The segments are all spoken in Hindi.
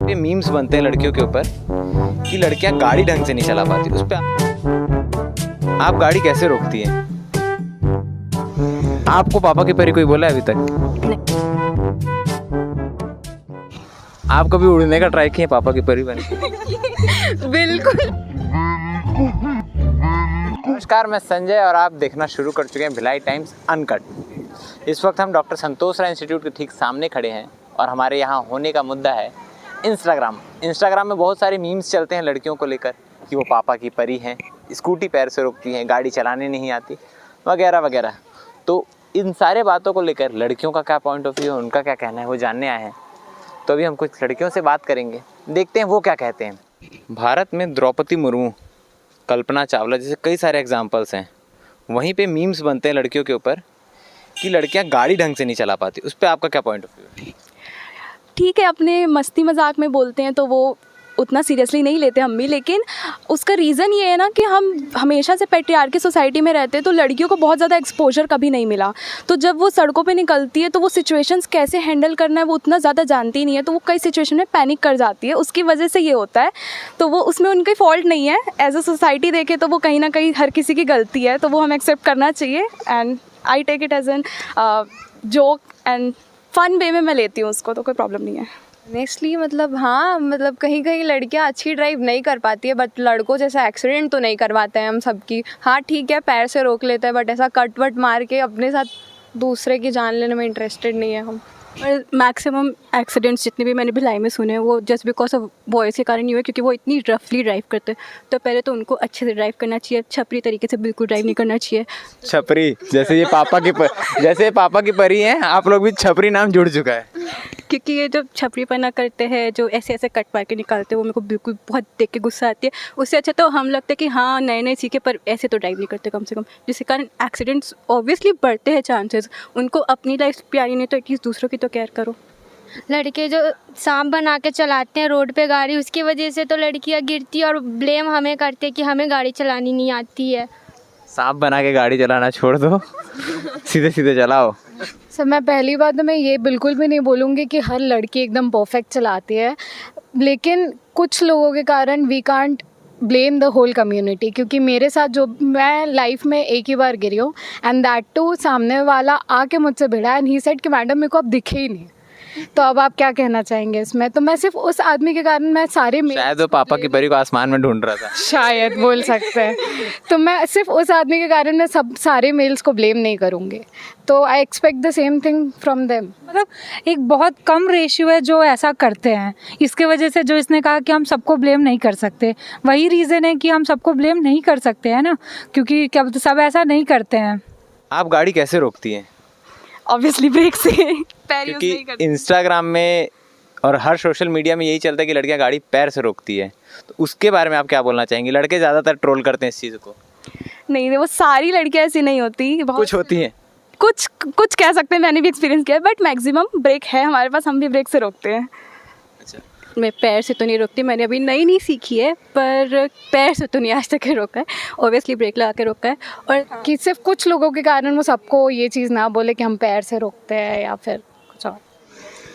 पे मीम्स बनते हैं लड़कियों के ऊपर कि लड़कियां गाड़ी ढंग से नहीं चला पाती। उस पे आप गाड़ी कैसे रोकती हैं? आपको पापा की परी कोई बोला है अभी तक? नहीं। आप कभी उड़ने का ट्राई किए पापा की परी बन के? बिल्कुल। नमस्कार, मैं संजय और आप देखना शुरू कर चुके हैं भिलाई टाइम्स अनकट। इस वक्त हम डॉक्टर संतोष राय इंस्टीट्यूट के ठीक सामने खड़े हैं और हमारे यहाँ होने का मुद्दा है इंस्टाग्राम में बहुत सारे मीम्स चलते हैं लड़कियों को लेकर कि वो पापा की परी हैं, स्कूटी पैर से रोकती हैं, गाड़ी चलाने नहीं आती वगैरह वगैरह। तो इन सारे बातों को लेकर लड़कियों का क्या पॉइंट ऑफ व्यू है, उनका क्या कहना है, वो जानने आए हैं। तो अभी हम कुछ लड़कियों से बात करेंगे, देखते हैं वो क्या कहते हैं। भारत में द्रौपदी मुर्मू, कल्पना चावला जैसे कई सारे एग्जाम्पल्स हैं। वहीं पे मीम्स बनते हैं लड़कियों के ऊपर कि लड़कियां गाड़ी ढंग से नहीं चला पाती। उस पर आपका क्या पॉइंट ऑफ व्यू है? ठीक है, अपने मस्ती मजाक में बोलते हैं तो वो उतना सीरियसली नहीं लेते हम भी, लेकिन उसका रीज़न ये है ना कि हम हमेशा से पैट्रियार्की सोसाइटी में रहते हैं तो लड़कियों को बहुत ज़्यादा एक्सपोजर कभी नहीं मिला। तो जब वो सड़कों पे निकलती है तो वो सिचुएशंस कैसे हैंडल करना है वो उतना ज़्यादा जानती नहीं है, तो वो कई सिचुएशन में पैनिक कर जाती है। उसकी वजह से ये होता है, तो वो उसमें उनकी फॉल्ट नहीं है। एज अ सोसाइटी देखें तो वो कहीं ना कहीं हर किसी की गलती है, तो वो हमें एक्सेप्ट करना चाहिए। And I take it as an joke and fun way में मैं लेती हूँ उसको, तो कोई प्रॉब्लम नहीं है। ऑनेस्टली मतलब कहीं कहीं लड़कियां अच्छी ड्राइव नहीं कर पाती है, बट लड़कों जैसा एक्सीडेंट तो नहीं करवाते हैं हम सबकी। हाँ ठीक है, पैर से रोक लेते हैं, बट ऐसा कट वट मार के अपने साथ दूसरे की जान लेने में इंटरेस्टेड नहीं है हम। और मैक्सिमम एक्सीडेंट्स जितने भी मैंने भिलाई में सुने हैं वो जस्ट बिकॉज ऑफ बॉयज़ के कारण नहीं हुए, क्योंकि वो इतनी रफली ड्राइव करते हैं। तो पहले तो उनको अच्छे से ड्राइव करना चाहिए, छपरी तरीके से बिल्कुल ड्राइव नहीं करना चाहिए। छपरी जैसे ये पापा की परी हैं, आप लोग भी छपरी नाम जुड़ चुका है। क्योंकि ये जो छपरीपना करते हैं, जो ऐसे ऐसे कट मार के निकालते हैं, वो मेरे को बिल्कुल बहुत देख के गुस्सा आती है। उससे अच्छा तो हम लगता है कि हाँ नए सीखे, पर ऐसे तो ड्राइव नहीं करते कम से कम, जिसके कारण एक्सीडेंट्स ऑब्वियसली बढ़ते हैं चांसेस। उनको अपनी लाइफ प्यारी नहीं तो एटलीस्ट दूसरों की तो केयर करो। लड़के जो सांप बना के चलाते हैं रोड पे गाड़ी, उसकी वजह से तो लड़कियां गिरती और ब्लेम हमें करते कि हमें गाड़ी चलानी नहीं आती है। सांप बना के गाड़ी चलाना छोड़ दो, सीधे सीधे चलाओ। सर मैं पहली बात तो मैं ये बिल्कुल भी नहीं बोलूँगी कि हर लड़की एकदम परफेक्ट चलाती है, लेकिन कुछ लोगों के कारण we can't blame the whole community. क्योंकि मेरे साथ जो मैं लाइफ में एक ही बार गिरी हूँ, एंड दैट टू सामने वाला आके मुझसे भिड़ा एंड ही सेड कि मैडम मेरे को अब दिखे ही नहीं। तो अब आप क्या कहना चाहेंगे इसमें? तो मैं सिर्फ उस आदमी के कारण मैं सारे शायद वो पापा की परी को आसमान में ढूंढ रहा था, शायद बोल सकते हैं। तो मैं सिर्फ उस आदमी के कारण मैं सारे मेल्स को ब्लेम नहीं करूँगी। तो I expect the same thing from them. मतलब एक बहुत कम रेशियो है जो ऐसा करते हैं। इसके वजह से जो इसने कहा कि हम सबको ब्लेम नहीं कर सकते, वही रीज़न है कि हम सबको ब्लेम नहीं कर सकते हैं ना, क्योंकि क्या सब ऐसा नहीं करते हैं। आप गाड़ी कैसे रोकती हैं? ऑब्वियसली ब्रेक से, पैर यूज नहीं क्योंकि करते। इंस्टाग्राम में और हर सोशल मीडिया में यही चलता है कि लड़कियां गाड़ी पैर से रोकती है। तो उसके बारे में आप क्या बोलना चाहेंगी? लड़के ज़्यादातर ट्रोल करते हैं इस चीज़ को। नहीं, वो सारी लड़कियां ऐसी नहीं होती, कुछ होती हैं, कुछ कह सकते हैं, मैंने भी एक्सपीरियंस किया है, बट मैक्सिमम ब्रेक है हमारे पास, हम भी ब्रेक से रोकते हैं। अच्छा, मैं पैर से तो नहीं रोकती, मैंने अभी नई सीखी है, पर पैर से तो नहीं आज तक रोका है, ऑब्वियसली ब्रेक लगा के रोका है। और कि सिर्फ कुछ लोगों के कारण वो सबको ये चीज़ ना बोले कि हम पैर से रोकते हैं या फिर कुछ और।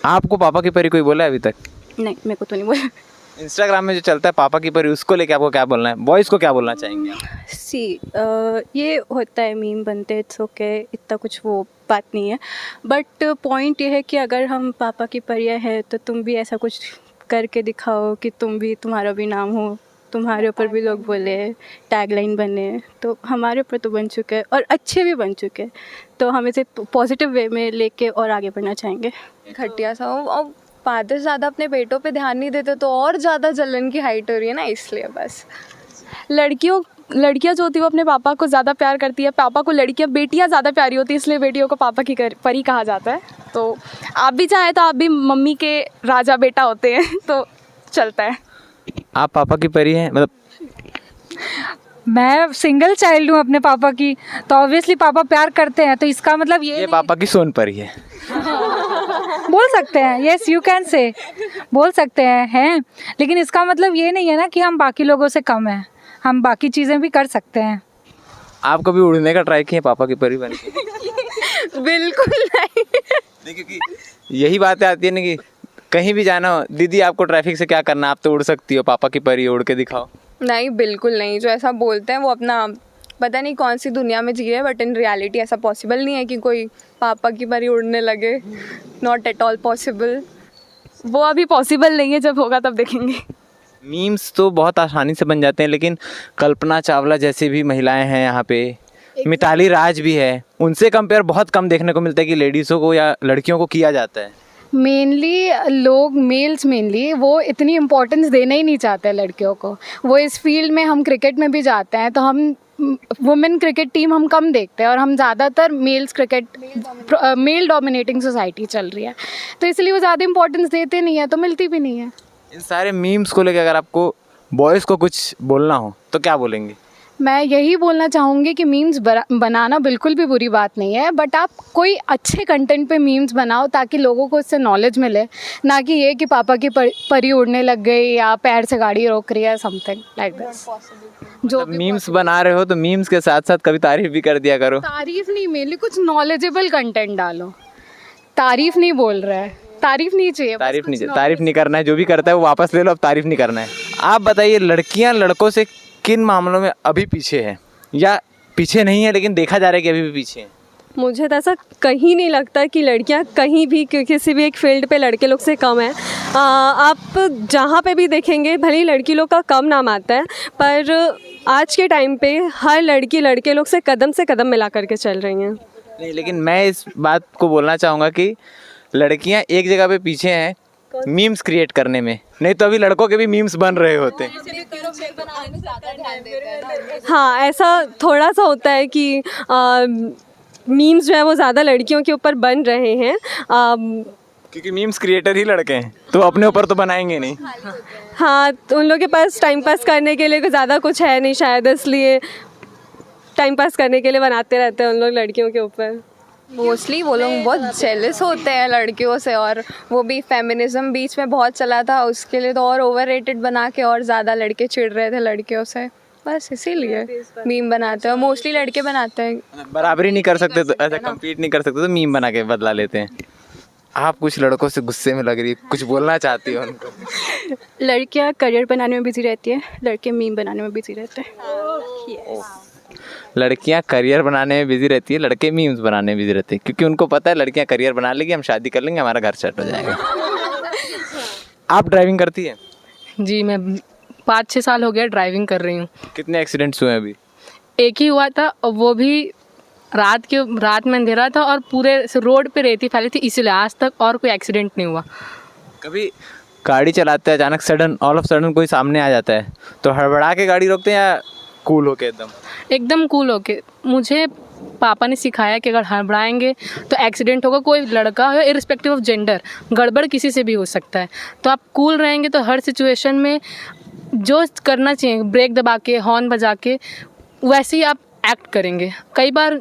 आपको पापा की परी कोई बोला है अभी तक? नहीं, मेरे को तो नहीं बोला। इंस्टाग्राम में जो चलता है पापा की परी, उसको लेके आपको क्या बोलना है? बॉयज़ को क्या बोलना चाहेंगे आप? ये होता है, मीम बनते, इट्स ओके, इतना कुछ वो बात नहीं है। बट पॉइंट ये है कि अगर हम पापा की परियां हैं तो तुम भी ऐसा कुछ करके दिखाओ कि तुम्हारा भी नाम हो, तुम्हारे ऊपर भी लोग बोले, टैगलाइन बने। तो हमारे ऊपर तो बन चुके हैं और अच्छे भी बन चुके हैं, तो हम इसे पॉजिटिव वे में लेके और आगे बढ़ना चाहेंगे। घटिया सा और फादर ज़्यादा अपने बेटों पे ध्यान नहीं देते तो और ज़्यादा जलन की हाइट हो रही है ना, इसलिए बस। लड़कियां जो होती है वो अपने पापा को ज़्यादा प्यार करती है, पापा को बेटियां ज़्यादा प्यारी होती है, इसलिए बेटियों को पापा की परी कहा जाता है। तो आप भी चाहें तो आप भी मम्मी के राजा बेटा होते हैं, तो चलता है। आप पापा की परी हैं? मतलब मैं सिंगल चाइल्ड हूँ अपने पापा की, तो ऑब्वियसली पापा प्यार करते हैं, तो इसका मतलब ये पापा की सोन परी है। बोल सकते हैं, यस यू कैन से बोल सकते हैं, लेकिन इसका मतलब ये नहीं है ना कि हम बाकी लोगों से कम हैं, हम बाकी चीज़ें भी कर सकते हैं। आप कभी उड़ने का ट्राई किए पापा की परी बन के? बिल्कुल नहीं। क्योंकि यही बातें आती है ना कि कहीं भी जाना हो, दीदी आपको ट्रैफिक से क्या करना, आप तो उड़ सकती हो, पापा की परी उड़ के दिखाओ। नहीं, बिल्कुल नहीं। जो ऐसा बोलते हैं वो अपना पता नहीं कौन सी दुनिया में जी रहे हैं, बट इन रियलिटी ऐसा पॉसिबल नहीं है कि कोई पापा की परी उड़ने लगे। Not at all possible. वो अभी पॉसिबल नहीं है, जब होगा तब देखेंगे। मीम्स तो बहुत आसानी से बन जाते हैं, लेकिन कल्पना चावला जैसी भी महिलाएं हैं यहाँ पे, मिताली राज भी है, उनसे कंपेयर बहुत कम देखने को मिलता है कि लेडीज़ों को या लड़कियों को किया जाता है। मेनली लोग मेल्स मेनली वो इतनी इम्पोर्टेंस देना ही नहीं चाहते हैं लड़कियों को। वो इस फील्ड में, हम क्रिकेट में भी जाते हैं तो हम वुमेन क्रिकेट टीम हम कम देखते हैं, और हम ज़्यादातर males cricket, male dominating society चल रही है, तो इसलिए वो ज़्यादा इंपॉर्टेंस देते नहीं है, तो मिलती भी नहीं है। इन सारे मीम्स को लेकर अगर आपको बॉयज़ को कुछ बोलना हो तो क्या बोलेंगे? मैं यही बोलना चाहूँगी कि मीम्स बनाना बिल्कुल भी बुरी बात नहीं है, बट आप कोई अच्छे कंटेंट पे मीम्स बनाओ ताकि लोगों को इससे नॉलेज मिले, ना कि ये कि पापा की परी उड़ने लग गई या पैर से गाड़ी रोक रही है, समथिंग लाइक दिस। जो मीम्स बना रहे हो तो मीम्स के साथ साथ कभी तारीफ भी कर दिया करो। तारीफ नहीं, मेनली कुछ नॉलेजेबल कंटेंट डालो। तारीफ नहीं बोल रहा है, तारीफ नहीं चाहिए, तारीफ नहीं, तारीफ नहीं करना है, जो भी करता है वो वापस ले लो, अब तारीफ नहीं करना है। आप बताइए, लड़कियां लड़कों से किन मामलों में अभी पीछे है, या पीछे नहीं है लेकिन देखा जा रहा है कि अभी भी पीछे है? मुझे तो ऐसा कहीं नहीं लगता कि लड़कियां कहीं भी किसी भी एक फील्ड पे लड़के लोग से कम है। आप जहाँ पे भी देखेंगे, भले ही लड़की लोग का कम नाम आता है, पर आज के टाइम पे हर लड़की लड़के लोग से कदम मिला करके चल रही हैं। नहीं, लेकिन मैं इस बात को बोलना चाहूँगा कि लड़कियां एक जगह पे पीछे हैं मीम्स क्रिएट करने में, नहीं तो अभी लड़कों के भी मीम्स बन रहे होते हैं। हाँ, ऐसा थोड़ा सा होता है कि मीम्स जो है वो ज़्यादा लड़कियों के ऊपर बन रहे हैं, क्योंकि मीम्स क्रिएटर ही लड़के हैं, तो अपने ऊपर तो बनाएंगे नहीं। हाँ, तो उन लोगों के पास टाइम पास करने के लिए ज़्यादा कुछ है नहीं शायद, इसलिए टाइम पास करने के लिए बनाते रहते हैं उन लोग लड़कियों के ऊपर। मोस्टली वो लोग बहुत जेलस होते हैं लड़कियों से, और वो भी फेमिनिज्म बीच में बहुत चला था, उसके लिए तो और ओवररेटेड बना के और ज़्यादा लड़के चिढ़ रहे थे लड़कियों से, बस इसीलिए मीम बनाते हैं। मोस्टली लड़के बनाते हैं। बराबरी नहीं कर सकते तो ऐसा कम्पीट नहीं कर सकते तो मीम बना के बदला लेते हैं। आप कुछ लड़कों से गुस्से में लग रही, कुछ बोलना चाहती हो उनको? लड़कियाँ करियर बनाने में बिजी रहती है, लड़के मीम बनाने में बिजी रहते हैं। लड़कियां करियर बनाने में बिजी रहती है, लड़के मीम्स बनाने में बिजी रहते हैं, क्योंकि उनको पता है लड़कियां करियर बना लेगी, हम शादी कर लेंगे, हमारा घर सेट हो जाएगा। आप ड्राइविंग करती है? जी, मैं 5-6 साल हो गया ड्राइविंग कर रही हूँ। कितने एक्सीडेंट्स हुए अभी? एक ही हुआ था, और वो भी रात में अंधेरा था और पूरे रोड पे रेती फैली थी, इसलिए आज तक और कोई एक्सीडेंट नहीं हुआ। कभी गाड़ी चलाते हैं अचानक सडन ऑल ऑफ सडन कोई सामने आ जाता है तो हड़बड़ा के गाड़ी रोकते हैं या कूल होके? एकदम कूल होके। मुझे पापा ने सिखाया कि अगर हड़बड़ाएंगे तो एक्सीडेंट होगा, कोई लड़का हो इरिस्पेक्टिव ऑफ जेंडर, गड़बड़ किसी से भी हो सकता है। तो आप कूल रहेंगे तो हर सिचुएशन में जो करना चाहिए, ब्रेक दबा के, हॉर्न बजा के, वैसे ही आप एक्ट करेंगे। कई बार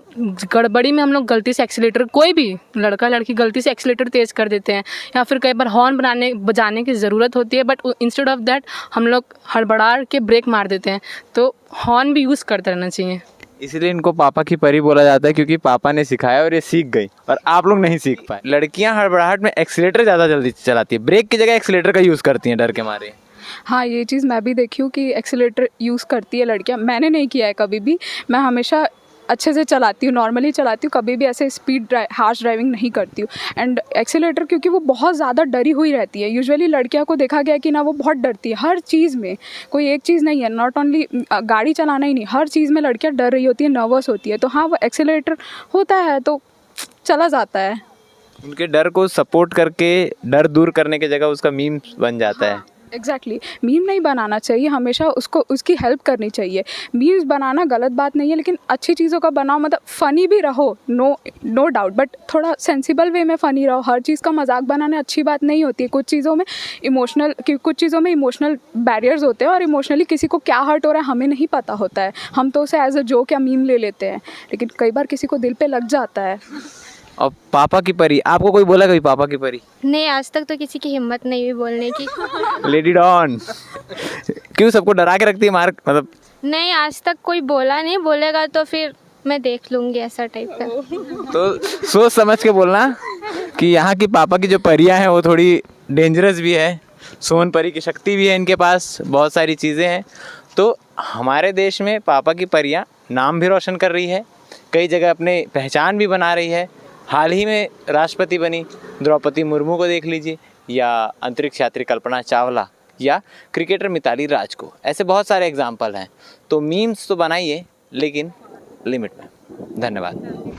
गड़बड़ी में हम लोग गलती से एक्सीलेटर, कोई भी लड़का लड़की गलती से एक्सीलेटर तेज़ कर देते हैं, या फिर कई बार हॉर्न बजाने की ज़रूरत होती है, बट इंस्टेड ऑफ दैट हम लोग हड़बड़ा के ब्रेक मार देते हैं। तो हॉर्न भी यूज़ करते रहना चाहिए। इसलिए इनको पापा की परी बोला जाता है, क्योंकि पापा ने सिखाया और ये सीख गई और आप लोग नहीं सीख पाए। लड़कियां हड़बड़ाहट में एक्सीलेटर ज़्यादा जल्दी चलाती है, ब्रेक की जगह एक्सीलेटर का यूज़ करती हैं डर के मारे। हाँ, ये चीज़ मैं भी देखी हूँ कि एक्सीलेटर यूज़ करती है लड़कियाँ। मैंने नहीं किया है कभी भी, मैं हमेशा अच्छे से चलाती हूँ, नॉर्मली चलाती हूँ, कभी भी ऐसे हार्श ड्राइविंग नहीं करती हूँ। एंड एक्सीलेटर क्योंकि वो बहुत ज़्यादा डरी हुई रहती है, यूजुअली लड़कियों को देखा गया कि ना वो बहुत डरती है हर चीज़ में, कोई एक चीज़ नहीं है, नॉट ओनली गाड़ी चलाना ही नहीं, हर चीज़ में लड़कियाँ डर रही होती है, नर्वस होती है। तो हाँ, वो एक्सीलेटर होता है तो चला जाता है। उनके डर को सपोर्ट करके, डर दूर करने की जगह उसका मीम बन जाता है। एग्जैक्टली, मीम नहीं बनाना चाहिए, हमेशा उसको उसकी हेल्प करनी चाहिए। मीम्स बनाना गलत बात नहीं है, लेकिन अच्छी चीज़ों का बनाओ, मतलब फ़नी भी रहो, नो डाउट, बट थोड़ा सेंसिबल वे में फ़नी रहो। हर चीज़ का मजाक बनाना अच्छी बात नहीं होती है। कुछ चीज़ों में इमोशनल बैरियर्स होते हैं, और इमोशनली किसी को क्या हर्ट हो रहा है हमें नहीं पता होता है, हम तो उसे एज अ जोक या मीम ले लेते हैं, लेकिन कई बार किसी को दिल पे लग जाता है। और पापा की परी, आपको कोई बोला कभी पापा की परी? नहीं, आज तक तो किसी की हिम्मत नहीं हुई बोलने की। लेडी डॉन क्यों सबको डरा के रखती है, मार मतलब? नहीं, आज तक कोई बोला नहीं, बोलेगा तो फिर मैं देख लूँगी, ऐसा टाइप का। तो सोच समझ के बोलना कि यहाँ की पापा की जो परियाँ हैं वो थोड़ी डेंजरस भी है, सोन परी की शक्ति भी है इनके पास, बहुत सारी चीज़ें हैं। तो हमारे देश में पापा की परियाँ नाम भी रोशन कर रही है, कई जगह अपने पहचान भी बना रही है। हाल ही में राष्ट्रपति बनी द्रौपदी मुर्मू को देख लीजिए, या अंतरिक्ष यात्री कल्पना चावला, या क्रिकेटर मिताली राज को। ऐसे बहुत सारे एग्जाम्पल हैं। तो मीम्स तो बनाइए लेकिन लिमिट में। धन्यवाद।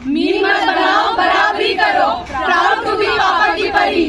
मीम मत बनाओ, बराबरी करो, प्राउड टू बी पापा की परी।